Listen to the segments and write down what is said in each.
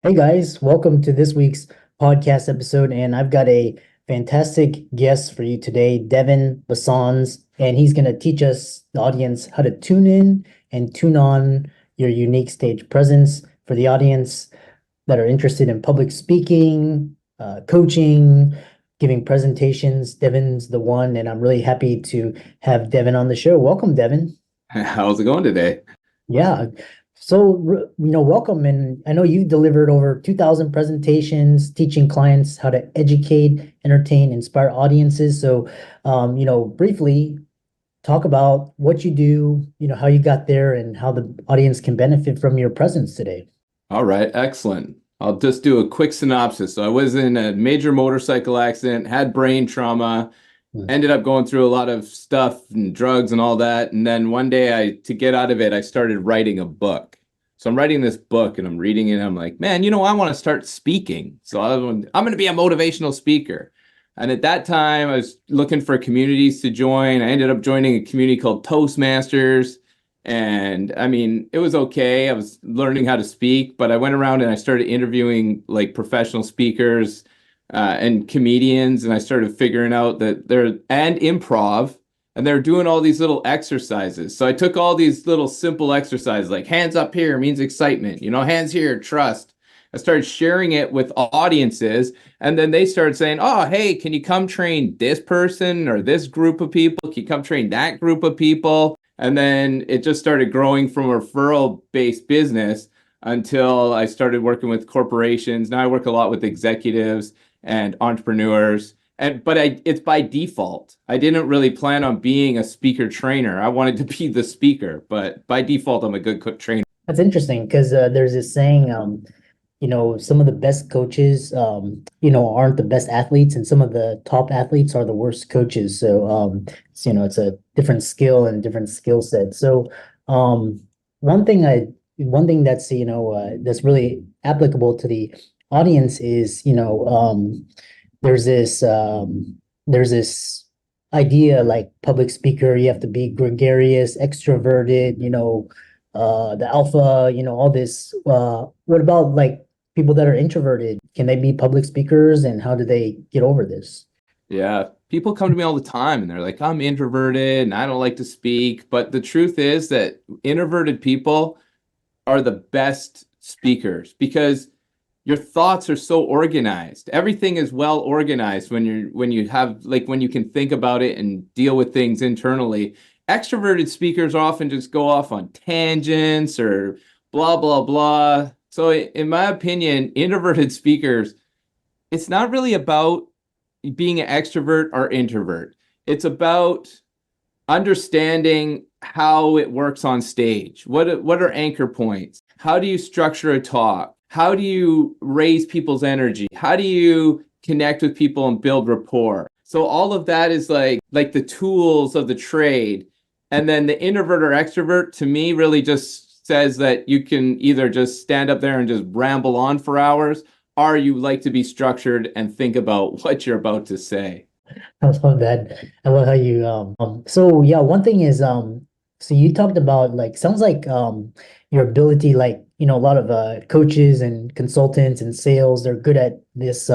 Hey guys, welcome to this week's podcast episode. And I've got a fantastic guest for you today, Devin Bisanz, and he's going to teach us, the audience, how to tune in and tune on your unique stage presence for the audience that are interested in public speaking, coaching, giving presentations. Devin's the one, and I'm really happy to have Devin on the show. Welcome, Devin. How's it going today? Yeah. Welcome. And I know you delivered over 2,000 presentations teaching clients how to educate, entertain, inspire audiences. Briefly talk about what you do, how you got there and how the audience can benefit from your presence today. All right, excellent. I'll just do a quick synopsis. So I was in a major motorcycle accident, had brain trauma, Mm. ended up going through a lot of stuff and drugs and all that. And then one day to get out of it, I started writing a book. So I'm writing this book and I'm reading it. And I'm like, man, I want to start speaking. So I'm going to be a motivational speaker. And at that time, I was looking for communities to join. I ended up joining a community called Toastmasters. And I mean, it was okay. I was learning how to speak, but I went around and I started interviewing like professional speakers and comedians, and I started figuring out that and improv, and they're doing all these little exercises. So I took all these little simple exercises, like hands up here means excitement, hands here, trust. I started sharing it with audiences, and then they started saying, oh, hey, can you come train this person or this group of people? Can you come train that group of people? And then it just started growing from a referral-based business until I started working with corporations. Now I work a lot with executives and entrepreneurs. It's by default. I didn't really plan on being a speaker trainer. I wanted to be the speaker, but by default, I'm a good trainer. That's interesting because there's this saying, some of the best coaches, aren't the best athletes, and some of the top athletes are the worst coaches. It's a different skill and different skill set. Um, one thing that's, that's really applicable to the audience is, there's there's this idea like public speaker, you have to be gregarious, extroverted, the alpha, all this. What about like people that are introverted? Can they be public speakers and how do they get over this? Yeah, people come to me all the time and they're like, I'm introverted and I don't like to speak. But the truth is that introverted people are the best speakers because your thoughts are so organized. Everything is well organized when you can think about it and deal with things internally. Extroverted speakers often just go off on tangents or blah blah blah. So in my opinion, introverted speakers, it's not really about being an extrovert or introvert. It's about understanding how it works on stage. What are anchor points? How do you structure a talk? How do you raise people's energy? How do you connect with people and build rapport? So all of that is like the tools of the trade. And then the introvert or extrovert to me really just says that you can either just stand up there and just ramble on for hours, or you like to be structured and think about what you're about to say. I love that. I love how you so yeah, one thing is so you talked about like sounds like your ability, like a lot of coaches and consultants and sales, they're good at this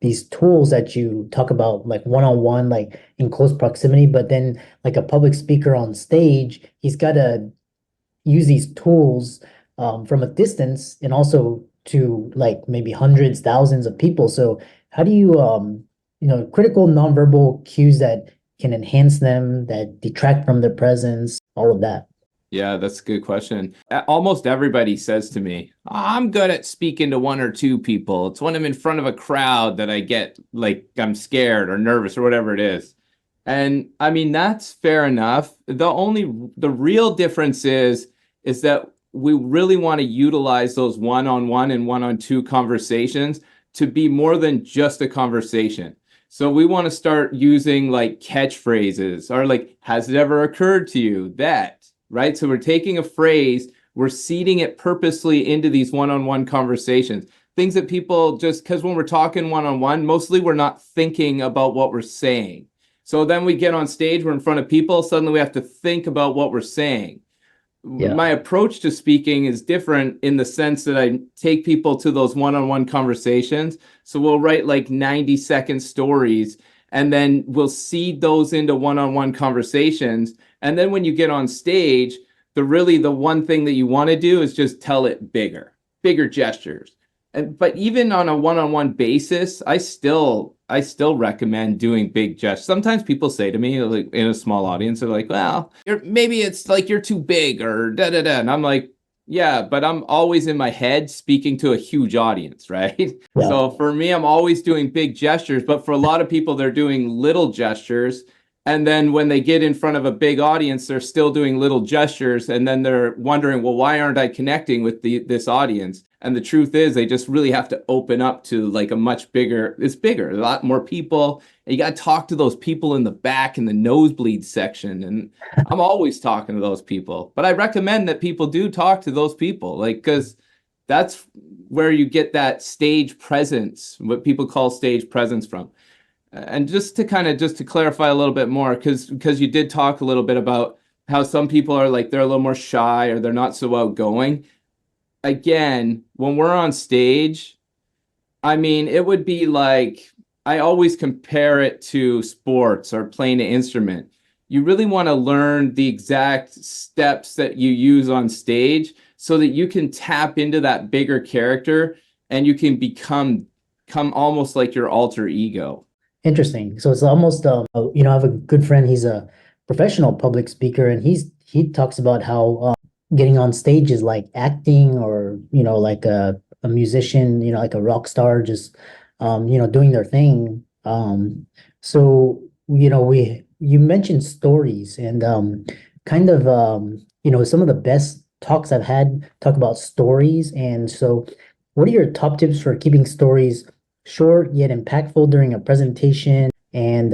these tools that you talk about, like one-on-one, like in close proximity, but then like a public speaker on stage, he's got to use these tools from a distance and also to like maybe hundreds, thousands of people. So how do you critical nonverbal cues that can enhance them, that detract from their presence, all of that? Yeah, that's a good question. Almost everybody says to me, I'm good at speaking to one or two people. It's when I'm in front of a crowd that I get like I'm scared or nervous or whatever it is. And I mean, that's fair enough. The real difference is that we really want to utilize those one-on-one and one-on-two conversations to be more than just a conversation. So we want to start using like catchphrases or like, has it ever occurred to you that? Right? So we're taking a phrase, we're seeding it purposely into these one-on-one conversations. Things that people just, because when we're talking one-on-one, mostly we're not thinking about what we're saying. So then we get on stage, we're in front of people, suddenly we have to think about what we're saying. Yeah. my approach to speaking is different in the sense that I take people to those one-on-one conversations. So we'll write like 90-second stories, and then we'll seed those into one-on-one conversations. And then when you get on stage, the one thing that you want to do is just tell it bigger gestures. But even on a one-on-one basis, I still recommend doing big gestures. Sometimes people say to me, like in a small audience, they're like, "Well, maybe it's like you're too big or da da da," and I'm like, "Yeah, but I'm always in my head speaking to a huge audience, right?" Yeah. So for me, I'm always doing big gestures, but for a lot of people, they're doing little gestures. And then when they get in front of a big audience, they're still doing little gestures. And then they're wondering, well, why aren't I connecting with this audience? And the truth is, they just really have to open up to like it's bigger, a lot more people. And you got to talk to those people in the back in the nosebleed section. And I'm always talking to those people. But I recommend that people do talk to those people, like, because that's where you get that stage presence, what people call stage presence from. And just to clarify a little bit more, because you did talk a little bit about how some people are like they're a little more shy or they're not so outgoing. Again, when we're on stage, I mean, it would be like I always compare it to sports or playing an instrument. You really want to learn the exact steps that you use on stage so that you can tap into that bigger character and you can become almost like your alter ego. Interesting. So it's almost I have a good friend, he's a professional public speaker, and he talks about how getting on stage is like acting, or like a musician, like a rock star, just doing their thing. So we you mentioned stories, and kind of some of the best talks I've had talk about stories. And so what are your top tips for keeping stories short yet impactful during a presentation, and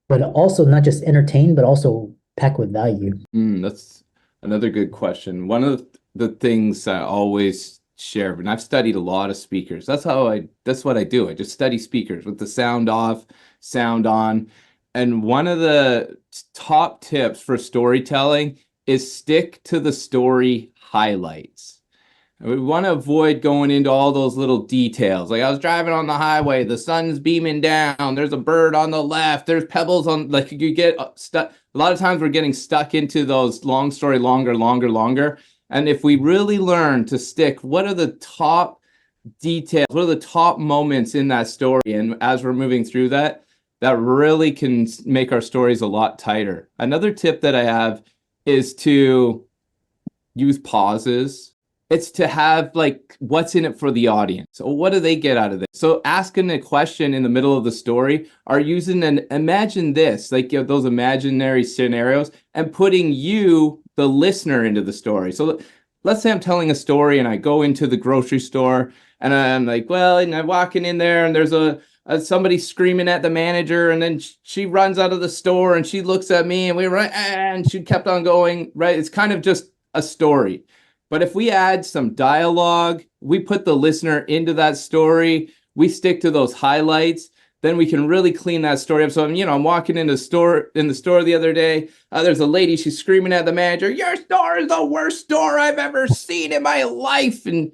but also not just entertain, but also packed with value? That's another good question. One of the things I always share, and I've studied a lot of speakers. That's what I do. I just study speakers with the sound off, sound on. And one of the top tips for storytelling is stick to the story highlights. We want to avoid going into all those little details. Like I was driving on the highway, the sun's beaming down, there's a bird on the left, there's pebbles on, like you get stuck. A lot of times we're getting stuck into those long story, longer. And if we really learn to stick, what are the top details? What are the top moments in that story? And as we're moving through that, that really can make our stories a lot tighter. Another tip that I have is to use pauses. It's to have like what's in it for the audience. So what do they get out of this? So asking a question in the middle of the story, or using an imagine this, like those imaginary scenarios, and putting you, the listener, into the story. So let's say I'm telling a story and I go into the grocery store and I'm like, well, and I'm walking in there and there's somebody screaming at the manager, and then she runs out of the store and she looks at me and we were and she kept on going, right? It's kind of just a story. But if we add some dialogue, we put the listener into that story, we stick to those highlights, then we can really clean that story up. So, I'm walking in the store the other day. There's a lady, she's screaming at the manager, "Your store is the worst store I've ever seen in my life." And,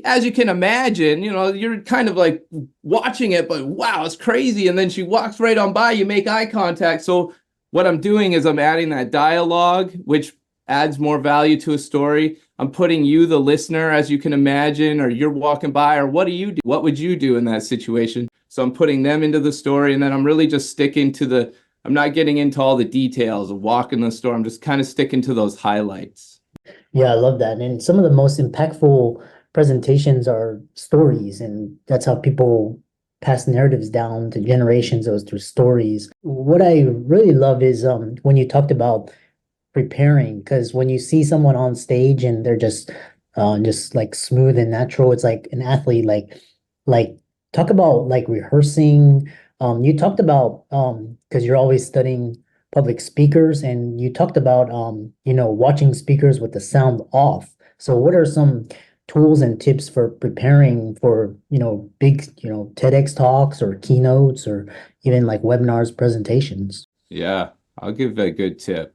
as you can imagine, you're kind of like watching it, but wow, it's crazy. And then she walks right on by, you make eye contact. So what I'm doing is I'm adding that dialogue, which adds more value to a story. I'm putting you, the listener, as you can imagine, or you're walking by, or what do you do? What would you do in that situation? So I'm putting them into the story, and then I'm really just sticking to I'm not getting into all the details of walking the store. I'm just kind of sticking to those highlights. Yeah, I love that. And some of the most impactful presentations are stories, and that's how people pass narratives down to generations, those through stories. What I really love is when you talked about preparing, because when you see someone on stage and they're just like smooth and natural, it's like an athlete. Like talk about like rehearsing. You talked about because you're always studying public speakers, and you talked about watching speakers with the sound off. So what are some tools and tips for preparing for big TEDx talks or keynotes, or even like webinars, presentations? Yeah, I'll give a good tip.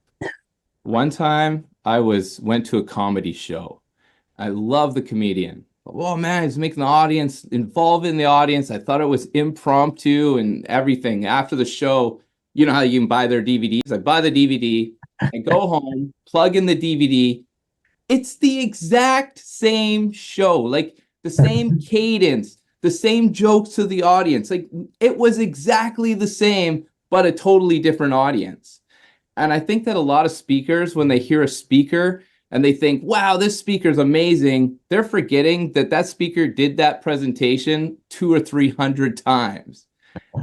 One time went to a comedy show. I love the comedian. Oh man, he's making the audience involved in the audience. I thought it was impromptu and everything. After the show, you know how you can buy their DVDs? I buy the DVD, I go home, plug in the DVD. It's the exact same show, like the same cadence, the same jokes to the audience. Like it was exactly the same, but a totally different audience. And I think that a lot of speakers, when they hear a speaker and they think, wow, this speaker's amazing, they're forgetting that that speaker did that presentation 200 or 300 times.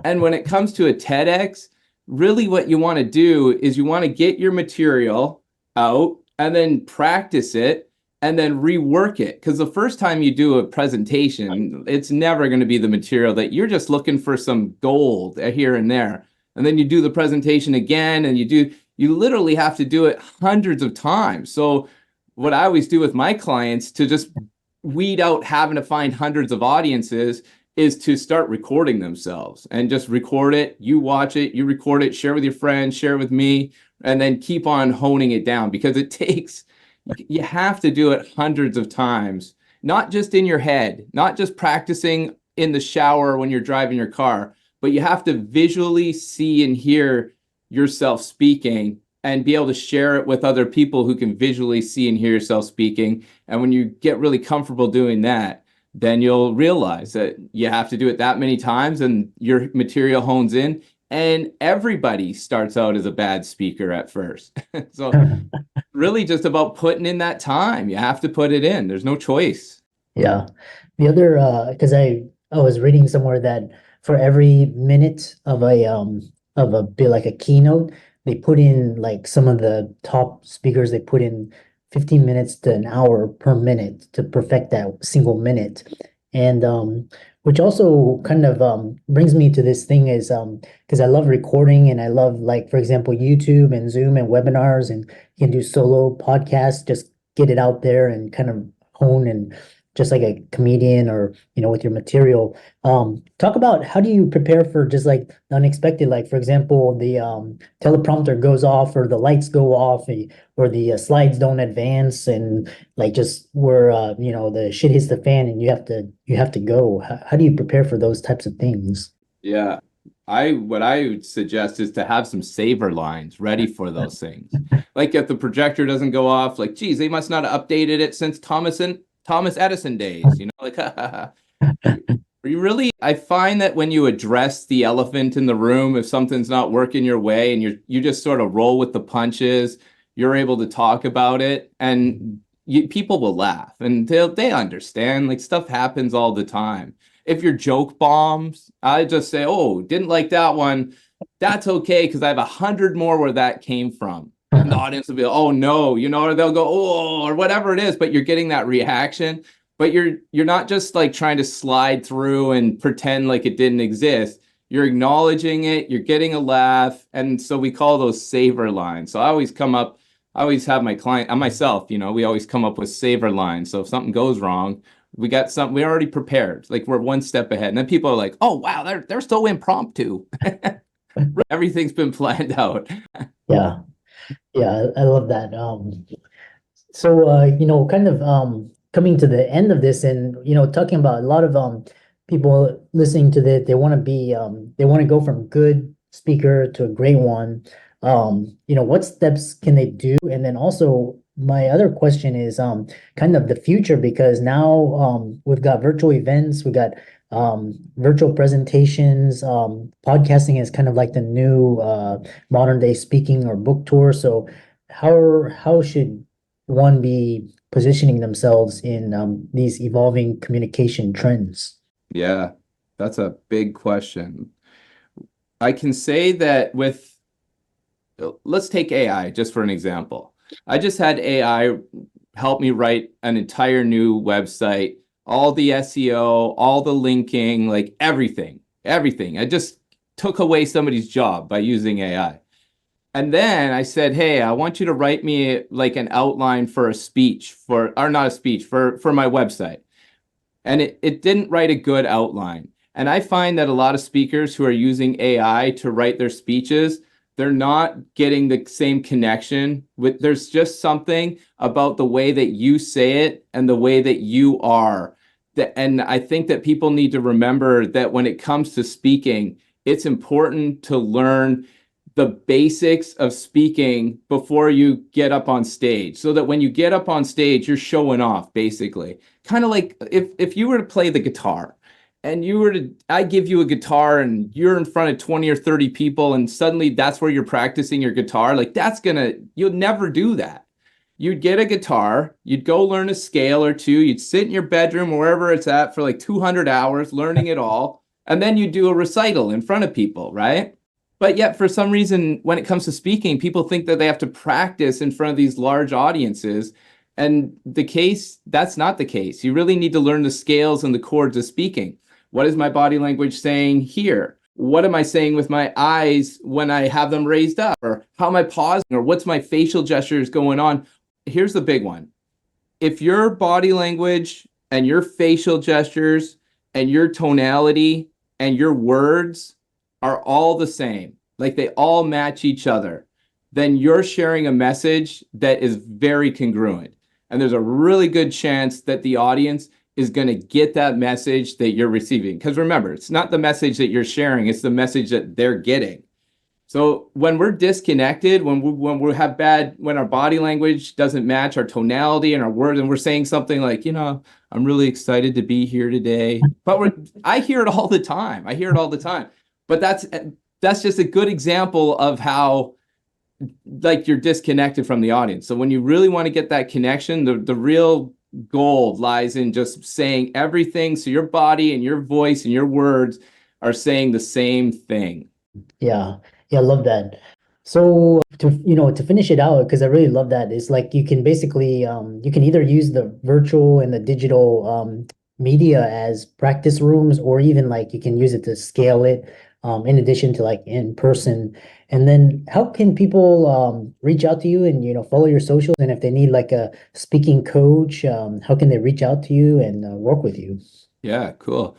And when it comes to a TEDx, really what you want to do is you want to get your material out and then practice it and then rework it. Because the first time you do a presentation, it's never going to be the material that you're just looking for some gold here and there. And then you do the presentation again and you literally have to do it hundreds of times. So what I always do with my clients to just weed out having to find hundreds of audiences is to start recording themselves and just record it. You watch it, you record it, share with your friends, share with me, and then keep on honing it down because it takes, you have to do it hundreds of times, not just in your head, not just practicing in the shower when you're driving your car, but you have to visually see and hear yourself speaking and be able to share it with other people who can visually see and hear yourself speaking. And when you get really comfortable doing that, then you'll realize that you have to do it that many times and your material hones in. And everybody starts out as a bad speaker at first. So really just about putting in that time. You have to put it in. There's no choice. Yeah. The other, because I was reading somewhere that for every minute of a bit like a keynote, they put in like some of the top speakers, they put in 15 minutes to an hour per minute to perfect that single minute. And which also kind of brings me to this thing is because I love recording and I love, like, for example, YouTube and Zoom and webinars, and you can do solo podcasts, just get it out there and kind of hone, and just like a comedian or, with your material. Talk about how do you prepare for just like the unexpected, like, for example, the teleprompter goes off or the lights go off, or the slides don't advance, and like just where the shit hits the fan and you have to go. How do you prepare for those types of things? Yeah. What I would suggest is to have some saver lines ready for those things. Like if the projector doesn't go off, like, geez, they must not have updated it since Thomas Edison days, like, you really, I find that when you address the elephant in the room, if something's not working your way and you just sort of roll with the punches, you're able to talk about it and people will laugh and they understand, like, stuff happens all the time. If your joke bombs, I just say, oh, didn't like that one. That's okay because I have 100 more where that came from. And the audience will be, oh no, or they'll go, oh, or whatever it is, but you're getting that reaction. But you're not just like trying to slide through and pretend like it didn't exist. You're acknowledging it, you're getting a laugh. And so we call those saver lines. So I always have my client and myself, we always come up with saver lines. So if something goes wrong, we got something, we're already prepared. Like we're one step ahead. And then people are like, oh wow, they're so impromptu. Everything's been planned out. Yeah. Yeah, I love that. So kind of coming to the end of this, and talking about a lot of people listening to this, they want to they want to go from good speaker to a great one. What steps can they do? And then also my other question is kind of the future, because now we've got virtual events, we got virtual presentations, podcasting is kind of like the new modern day speaking or book tour. So how should one be positioning themselves in these evolving communication trends? Yeah, that's a big question. I can say that let's take AI just for an example. I just had AI help me write an entire new website, all the SEO, all the linking, like everything. I just took away somebody's job by using AI. And then I said, hey, I want you to write me like an outline for a speech or not a speech, for my website. And it didn't write a good outline. And I find that a lot of speakers who are using AI to write their speeches, they're not getting the same connection with, there's just something about the way that you say it and the way that you are. And I think that people need to remember that when it comes to speaking, it's important to learn the basics of speaking before you get up on stage, so that when you get up on stage, you're showing off, basically. Kind of like if you were to play the guitar and I give you a guitar and you're in front of 20 or 30 people and suddenly that's where you're practicing your guitar, like you'll never do that. You'd get a guitar, you'd go learn a scale or two, you'd sit in your bedroom or wherever it's at for like 200 hours learning it all, and then you do a recital in front of people, right? But yet, for some reason, when it comes to speaking, people think that they have to practice in front of these large audiences. And that's not the case. You really need to learn the scales and the chords of speaking. What is my body language saying here? What am I saying with my eyes when I have them raised up? Or how am I pausing? Or what's my facial gestures going on? Here's the big one. If your body language and your facial gestures and your tonality and your words are all the same, like they all match each other, then you're sharing a message that is very congruent. And there's a really good chance that the audience is going to get that message that you're receiving. Because remember, it's not the message that you're sharing, it's the message that they're getting. So when we're disconnected, when our body language doesn't match our tonality and our words, and we're saying something like, I'm really excited to be here today. But I hear it all the time. But that's just a good example of how, like, you're disconnected from the audience. So when you really want to get that connection, the real gold lies in just saying everything so your body and your voice and your words are saying the same thing. Yeah, yeah, I love that. So to finish it out, because I really love that, it's like you can basically you can either use the virtual and the digital media as practice rooms, or even like you can use it to scale it in addition to like in person. And then how can people reach out to you and follow your socials? And if they need like a speaking coach, how can they reach out to you and work with you? Yeah, cool.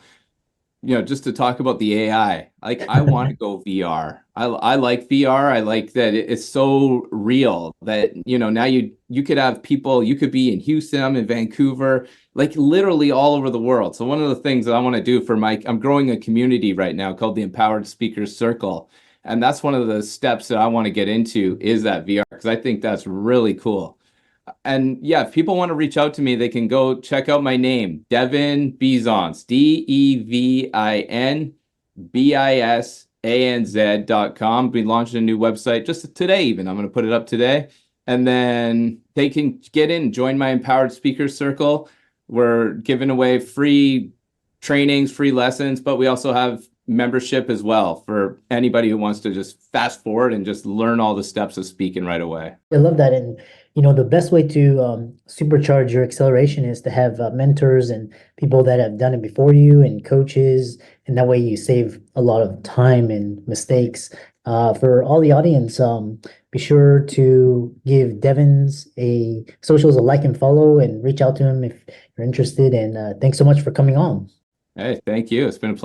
Just to talk about the AI, like I want to go VR. I like VR. I like that it's so real that, now you could have people, you could be in Houston, I'm in Vancouver, like literally all over the world. So one of the things that I want to do I'm growing a community right now called the Empowered Speakers Circle. And that's one of the steps that I want to get into is that VR, because I think that's really cool. And yeah, if people want to reach out to me, they can go check out my name, Devin Bisanz, DevinBisanz.com. We launched a new website just today, even. I'm going to put it up today. And then they can get in, join my Empowered Speaker Circle. We're giving away free trainings, free lessons, but we also have membership as well for anybody who wants to just fast forward and just learn all the steps of speaking right away. I love that. And the best way to supercharge your acceleration is to have mentors and people that have done it before you and coaches. And that way you save a lot of time and mistakes. For all the audience, be sure to give Devin's socials a like and follow and reach out to him if you're interested. And thanks so much for coming on. Hey, thank you. It's been a pleasure.